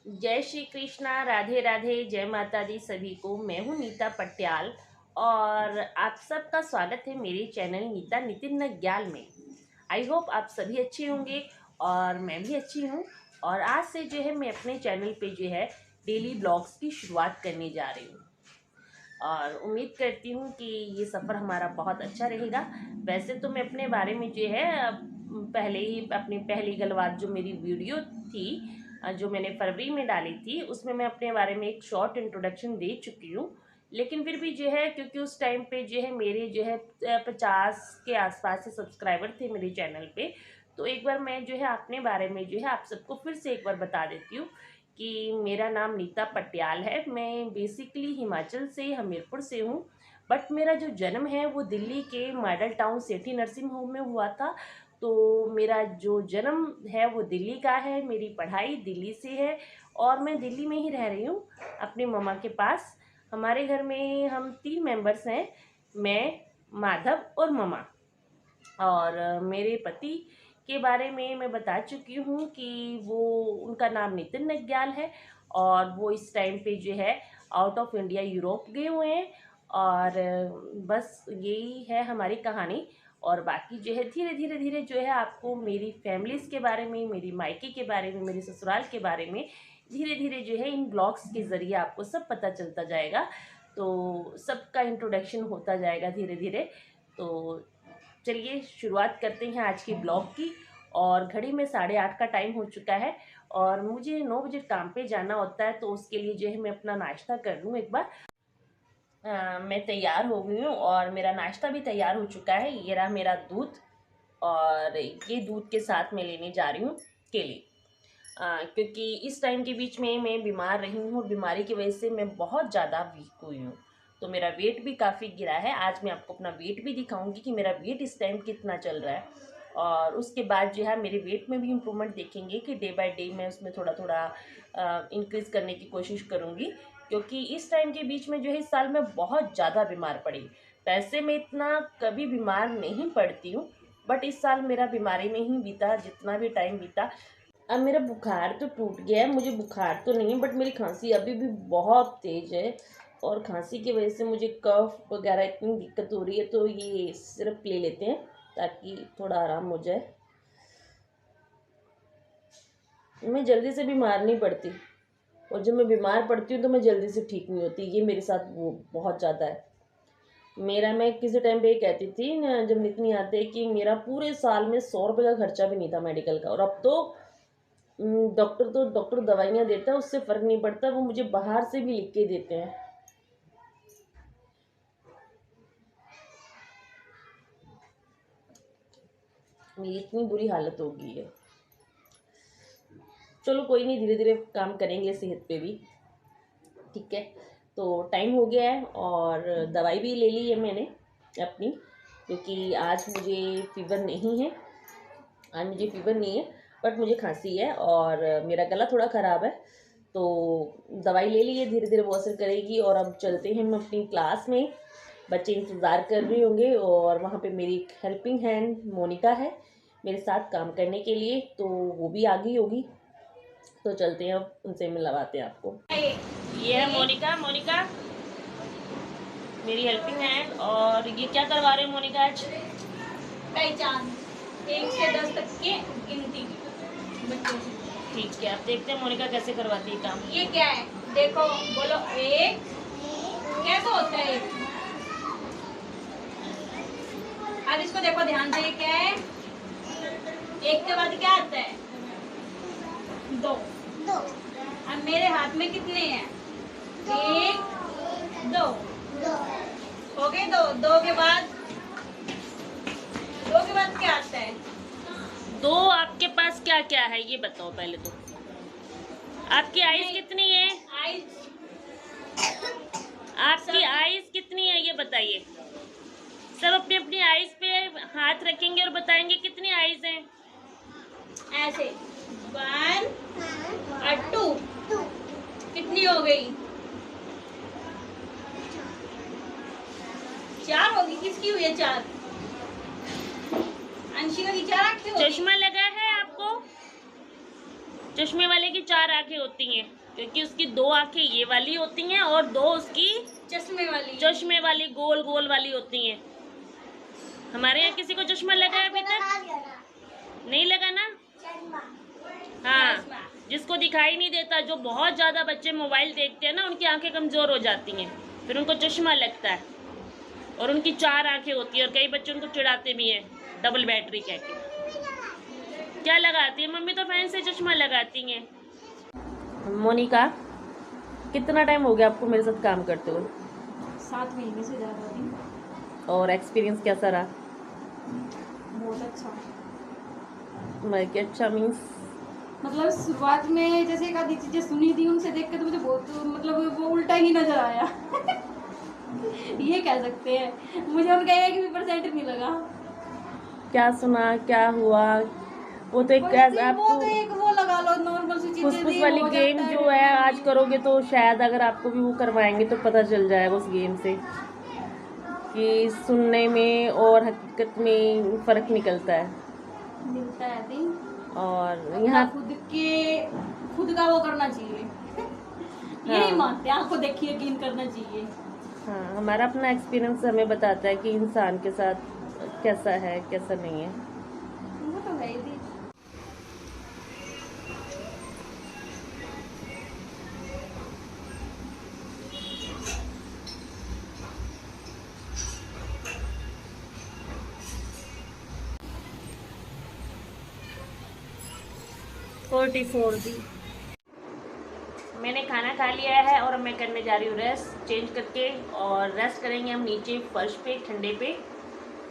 जय श्री कृष्णा, राधे राधे, जय माता दी सभी को। मैं हूँ नीता पटियाल और आप सबका स्वागत है मेरे चैनल नीता नितिन नग्याल में। आई होप आप सभी अच्छे होंगे और मैं भी अच्छी हूँ। और आज से जो है मैं अपने चैनल पे जो है डेली ब्लॉग्स की शुरुआत करने जा रही हूँ और उम्मीद करती हूँ कि ये सफ़र हमारा बहुत अच्छा रहेगा। वैसे तो मैं अपने बारे में जो है पहले ही अपनी पहली गलबात जो मेरी वीडियो थी जो मैंने फरवरी में डाली थी उसमें मैं अपने बारे में एक शॉर्ट इंट्रोडक्शन दे चुकी हूँ। लेकिन फिर भी जो है क्योंकि उस टाइम पे जो है मेरे जो है 50 के आसपास से सब्सक्राइबर थे मेरे चैनल पे, तो एक बार मैं जो है अपने बारे में जो है आप सबको फिर से एक बार बता देती हूँ कि मेरा नाम नीता पटियाल है। मैं बेसिकली हिमाचल से हमीरपुर से हूँ, बट मेरा जो जन्म है वो दिल्ली के मॉडल टाउन सेठी नर्सिंग होम में हुआ था। तो मेरा जो जन्म है वो दिल्ली का है, मेरी पढ़ाई दिल्ली से है और मैं दिल्ली में ही रह रही हूँ अपनी मम्मा के पास। हमारे घर में हम 3 मेंबर्स हैं, मैं, माधव और मम्मा। और मेरे पति के बारे में मैं बता चुकी हूँ कि वो उनका नाम नितिन नग्याल है और वो इस टाइम पे जो है आउट ऑफ इंडिया यूरोप गए हुए हैं। और बस यही है हमारी कहानी। और बाकी जो है धीरे धीरे धीरे जो है आपको मेरी फैमिलीज़ के बारे में, मेरी मायके के बारे में, मेरे ससुराल के बारे में धीरे धीरे जो है इन ब्लॉग्स के ज़रिए आपको सब पता चलता जाएगा। तो सबका इंट्रोडक्शन होता जाएगा धीरे धीरे। तो चलिए शुरुआत करते हैं आज की ब्लॉग की। और घड़ी में 8:30 का टाइम हो चुका है और मुझे 9 बजे काम पे जाना होता है, तो उसके लिए जो है मैं अपना नाश्ता कर लूँ एक बार। मैं तैयार हो गई हूँ और मेरा नाश्ता भी तैयार हो चुका है। ये रहा मेरा दूध और ये दूध के साथ मैं लेने जा रही हूँ केले। क्योंकि इस टाइम के बीच में मैं बीमार रही हूँ और बीमारी की वजह से मैं बहुत ज़्यादा वीक हुई हूँ, तो मेरा वेट भी काफ़ी गिरा है। आज मैं आपको अपना वेट भी दिखाऊंगी कि मेरा वेट इस टाइम कितना चल रहा है। और उसके बाद जो है मेरे वेट में भी इम्प्रूवमेंट देखेंगे कि डे बाय डे मैं उसमें थोड़ा थोड़ा इंक्रीज़ करने की कोशिश करूँगी। क्योंकि इस टाइम के बीच में जो है इस साल मैं बहुत ज़्यादा बीमार पड़ी। वैसे मैं इतना कभी बीमार नहीं पड़ती हूँ, बट इस साल मेरा बीमारी में ही बीता जितना भी टाइम बीता। अब मेरा बुखार तो टूट गया है, मुझे बुखार तो नहीं है, बट मेरी खांसी अभी भी बहुत तेज़ है और खांसी की वजह से मुझे कफ वगैरह इतनी दिक्कत हो रही है। तो ये सिरप ले लेते हैं ताकि थोड़ा आराम हो जाए। मैं जल्दी से बीमार नहीं पड़ती और जब मैं बीमार पड़ती हूँ तो मैं जल्दी से ठीक नहीं होती। ये मेरे साथ वो बहुत ज़्यादा है मेरा। मैं किसी टाइम पे ये कहती थी जब निकली आते कि मेरा पूरे साल में 100 रुपये का खर्चा भी नहीं था मेडिकल का, और अब तो डॉक्टर दवाइयाँ देता है, उससे फ़र्क नहीं पड़ता, वो मुझे बाहर से भी लिख के देते हैं। मेरी इतनी बुरी हालत हो गई है। चलो कोई नहीं, धीरे धीरे काम करेंगे सेहत पे भी, ठीक है। तो टाइम हो गया है और दवाई भी ले ली है मैंने अपनी, क्योंकि आज मुझे फीवर नहीं है। आज मुझे फीवर नहीं है, बट मुझे खांसी है और मेरा गला थोड़ा ख़राब है। तो दवाई ले ली है, धीरे धीरे वो असर करेगी। और अब चलते हैं हम अपनी क्लास में। बच्चे इंतज़ार कर रहे होंगे और वहाँ पे मेरी एक हेल्पिंग हैंड मोनिका है मेरे साथ काम करने के लिए, तो वो भी आ गई होगी। तो चलते हैं, अब उनसे मिलवाते हैं आपको। ये है मोनिका। मोनिका मेरी हेल्पिंग हैंड। और ये क्या करवा रहे हो मोनिका आज? पहचान 1 से 10 तक के गिनती बच्चों से। ठीक है, अब देखते हैं मोनिका कैसे करवाती है काम। ये क्या है देखो, बोलो एक कैसे होता है एक। अब इसको देखो ध्यान से, ये क्या है, एक के बाद क्या आता है, 2। अब मेरे हाथ में कितने हैं, 1 2 हो गए। 2 के बाद क्या आता है? 2 आपके पास क्या क्या है ये बताओ पहले तो। आपकी आइज कितनी है? आइज आपकी आइज कितनी है ये बताइए। सब अपनी अपनी आइज पे हाथ रखेंगे और बताएंगे कितनी आइज हैं। ऐसे 1 और 2 कितनी हो गई? 4 होगी। किसकी हुई है 4? अंशिका की 4 आंखें होगी। चश्मा लगा है आपको? चश्मे वाले की 4 आंखें होती हैं, क्योंकि उसकी 2 आंखें ये वाली होती हैं और 2 उसकी चश्मे वाली गोल गोल वाली होती हैं। हमारे यहाँ किसी को चश्मा लगा है अभी तक? नहीं लगा ना? हाँ, जिसको दिखाई नहीं देता, जो बहुत ज्यादा बच्चे मोबाइल देखते हैं ना, उनकी आंखें कमजोर हो जाती हैं, फिर उनको चश्मा लगता है और उनकी 4 आंखें होती है और कई बच्चे उनको चिढ़ाते भी हैं डबल बैटरी कह के। क्या लगाती है मम्मी? तो फैन से चश्मा लगाती हैं। मोनिका, कितना टाइम हो गया आपको मेरे साथ काम करते हुए? 7 महीने से ज़्यादा भी। और एक्सपीरियंस कैसा रहा? बहुत अच्छा। अच्छा मीन्स मतलब शुरुआत में जैसे एक आधी चीजें सुनी थी उनसे देख के तो मुझे बहुत मतलब वो उल्टा ही नजर आया। ये कह सकते हैं, मुझे उनका 1% नहीं लगा। क्या सुना, क्या हुआ? वो तो एक आपको वो लगा लो नॉर्मल सी चीजें फुसफुस वाली गेम जो है आज करोगे तो शायद अगर आपको भी वो करवाएंगे तो पता चल जाएगा उस गेम से कि सुनने में और हकीकत में फर्क निकलता है। और यहाँ खुद का वो करना चाहिए। यही मानते हैं, आपको देखिए यकीन करना चाहिए। हाँ, हमारा अपना एक्सपीरियंस हमें बताता है कि इंसान के साथ कैसा है कैसा नहीं है। वो तो है ही। मैंने खाना खा लिया है और मैं करने जा रही हूँ रेस्ट चेंज करके, और रेस्ट करेंगे हम नीचे फर्श पे ठंडे पे,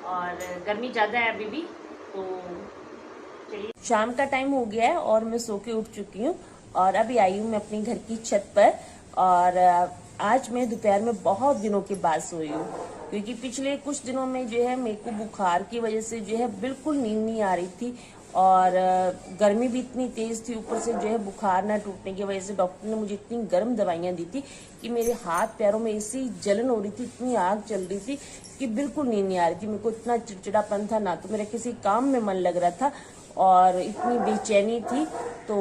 और गर्मी ज़्यादा है अभी भी। तो चलिए, शाम का टाइम हो गया है और मैं सो के उठ चुकी हूँ और अभी आई हूँ मैं अपनी घर की छत पर। और आज मैं दोपहर में बहुत दिनों के बाद सोई हूँ, क्योंकि पिछले कुछ दिनों में जो है मेरे को बुखार की वजह से जो है बिल्कुल नींद नहीं आ रही थी, और गर्मी भी इतनी तेज थी, ऊपर से जो है बुखार ना टूटने की वजह से डॉक्टर ने मुझे इतनी गर्म दवाइयाँ दी थी कि मेरे हाथ पैरों में ऐसी जलन हो रही थी, इतनी आग चल रही थी कि बिल्कुल नींद नहीं आ रही थी। मेरे को इतना चिड़चिड़ापन था, ना तो मेरा किसी काम में मन लग रहा था और इतनी बेचैनी थी। तो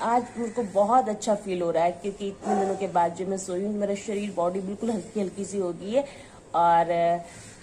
आज मेरे को बहुत अच्छा फील हो रहा है, क्योंकि इतने दिनों के बाद जो मैं सोई हूँ, मेरा शरीर बॉडी बिल्कुल हल्की हल्की सी हो गई है। और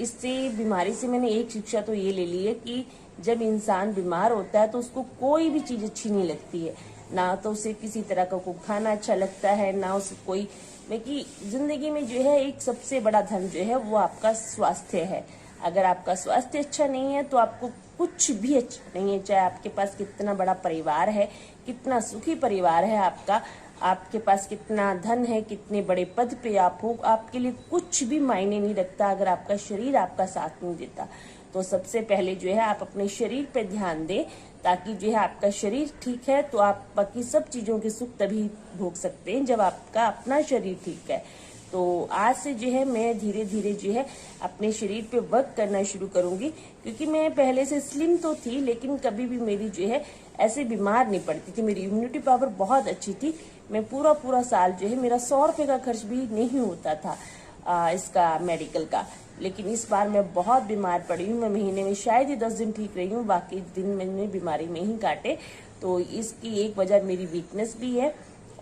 इससे बीमारी से मैंने एक शिक्षा तो ये ले ली है कि जब इंसान बीमार होता है तो उसको कोई भी चीज अच्छी नहीं लगती है, ना तो उसे किसी तरह का कोई खाना अच्छा लगता है, ना उसे कोई कि जिंदगी में जो है एक सबसे बड़ा धन जो है वो आपका स्वास्थ्य है। अगर आपका स्वास्थ्य अच्छा नहीं है तो आपको कुछ भी अच्छा नहीं है, चाहे आपके पास कितना बड़ा परिवार है, कितना सुखी परिवार है आपका, आपके पास कितना धन है, कितने बड़े पद पे आप हो, आपके लिए कुछ भी मायने नहीं रखता अगर आपका शरीर आपका साथ नहीं देता। तो सबसे पहले जो है आप अपने शरीर पे ध्यान दें, ताकि जो है आपका शरीर ठीक है तो आप बाकी सब चीजों के सुख तभी भोग सकते हैं जब आपका अपना शरीर ठीक है। तो आज से जो है मैं धीरे धीरे जो है अपने शरीर पे वर्क करना शुरू करूंगी, क्योंकि मैं पहले से स्लिम तो थी लेकिन कभी भी मेरी जो है ऐसे बीमार नहीं पड़ती थी, मेरी इम्यूनिटी पावर बहुत अच्छी थी। मैं पूरा साल जो है मेरा 100 रुपए का खर्च भी नहीं होता था इसका मेडिकल का। लेकिन इस बार मैं बहुत बीमार पड़ी हूँ, मैं महीने में शायद ही 10 दिन ठीक रही हूँ, बाकी दिन मैंने बीमारी में ही काटे। तो इसकी एक वजह मेरी वीकनेस भी है,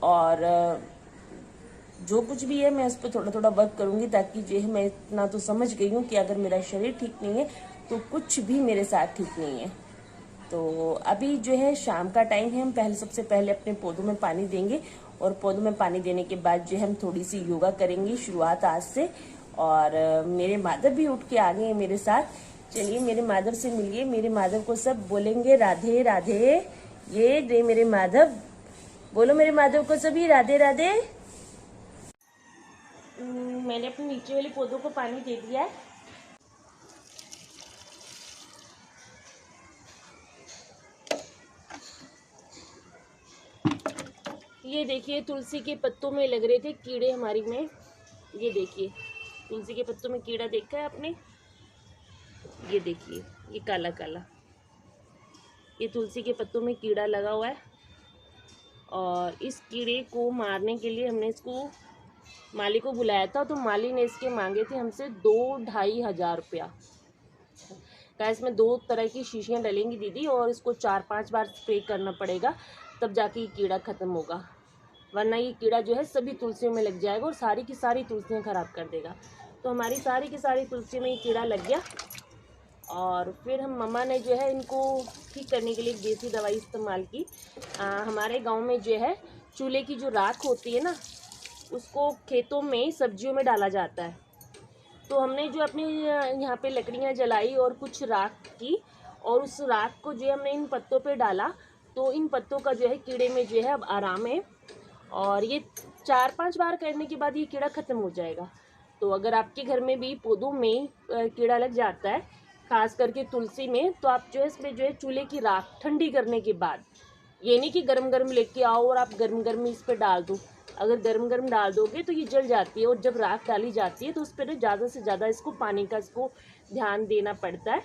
और जो कुछ भी है मैं उस पर थोड़ा थोड़ा वर्क करूंगी, ताकि जो है मैं इतना तो समझ गई हूँ कि अगर मेरा शरीर ठीक नहीं है तो कुछ भी मेरे साथ ठीक नहीं है। तो अभी जो है शाम का टाइम है, हम सबसे पहले अपने पौधों में पानी देंगे, और पौधों में पानी देने के बाद जो है हम थोड़ी सी योगा करेंगे शुरुआत आज से। और मेरे माधव भी उठ के आ गए हैं मेरे साथ। चलिए मेरे माधव से मिलिए, मेरे माधव को सब बोलेंगे राधे राधे। ये दे मेरे माधव, बोलो मेरे माधव को सभी राधे राधे। मैंने अपने नीचे वाले पौधों को पानी दे दिया है। ये देखिए तुलसी के पत्तों में लग रहे थे कीड़े हमारी में, ये देखिए तुलसी के पत्तों में कीड़ा देखा है आपने, ये देखिए ये काला काला, ये तुलसी के पत्तों में कीड़ा लगा हुआ है। और इस कीड़े को मारने के लिए हमने इसको माली को बुलाया था, तो माली ने इसके मांगे थे हमसे 2-2.5 हज़ार रुपया का। इसमें 2 तरह की शीशियाँ डलेंगी दीदी, और इसको 4-5 बार स्प्रे करना पड़ेगा, तब जाके ये कीड़ा ख़त्म होगा, वरना ये कीड़ा जो है सभी तुलसियों में लग जाएगा और सारी की सारी तुलसियाँ ख़राब कर देगा। तो हमारी सारी की सारी तुलसियों में ये कीड़ा लग गया और फिर हम मम्मा ने जो है इनको ठीक करने के लिए एक देसी दवाई इस्तेमाल की। हमारे गांव में जो है चूल्हे की जो राख होती है ना, उसको खेतों में सब्जियों में डाला जाता है। तो हमने जो अपनी यहाँ पे लकड़ियाँ जलाई और कुछ राख की और उस राख को जो है हमने इन पत्तों पे डाला, तो इन पत्तों का जो है कीड़े में जो है अब आराम है और ये 4-5 बार करने के बाद ये कीड़ा ख़त्म हो जाएगा। तो अगर आपके घर में भी पौधों में कीड़ा लग जाता है, खास करके तुलसी में, तो आप जो है इसमें जो है चूल्हे की राख ठंडी करने के बाद, ये नहीं कि गरम गरम लेके आओ और आप गरम गरम इस पर डाल दो। अगर गरम गरम डाल दोगे तो ये जल जाती है और जब राख डाली जाती है तो उस पर ज़्यादा से ज़्यादा इसको पानी का इसको ध्यान देना पड़ता है।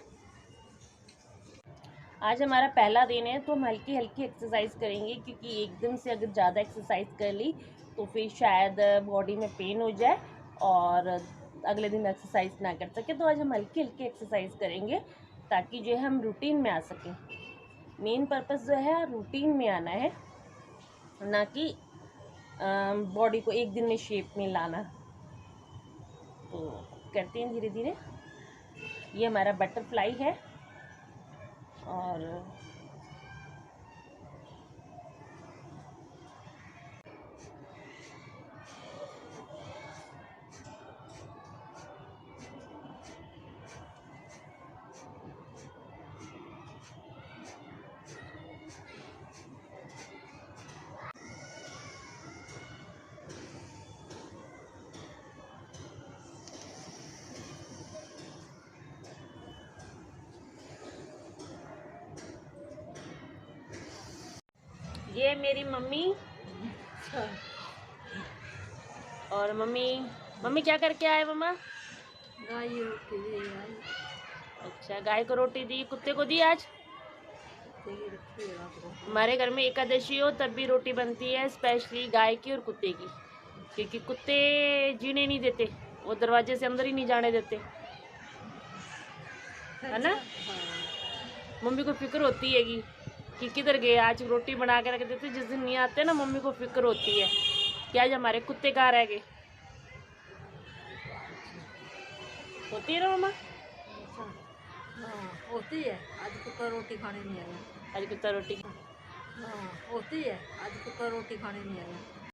आज हमारा पहला दिन है तो हम हल्की हल्की एक्सरसाइज करेंगे, क्योंकि एकदम से अगर ज़्यादा एक्सरसाइज कर ली तो फिर शायद बॉडी में पेन हो जाए और अगले दिन एक्सरसाइज ना कर सके। तो आज हम हल्की हल्की एक्सरसाइज करेंगे ताकि जो है हम रूटीन में आ सकें। मेन पर्पस जो है रूटीन में आना है, ना कि बॉडी को एक दिन में शेप में लाना। तो करते हैं धीरे धीरे। ये हमारा बटरफ्लाई है और ये मेरी मम्मी। और मम्मी क्या करके आए मम्मा? गाय रोटी दे आई। अच्छा, गाय को रोटी दी, कुत्ते को दी आज? हमारे घर में एकादशी हो तब भी रोटी बनती है, स्पेशली गाय की और कुत्ते की, क्योंकि कुत्ते जीने नहीं देते, वो दरवाजे से अंदर ही नहीं जाने देते, है ना? मम्मी को फिक्र होती है कि किधर गए, आज रोटी बना के रख देते, जिस दिन नहीं आते ना मम्मी को फिक्र होती है कि आज हमारे कुत्ते कहाँ रह गए। होती है ना मम्मा? होती है। आज कुत्ता रोटी खाने नहीं आया। आज कुत्ता रोटी होती है। आज कुत्ता रोटी खाने नहीं आया।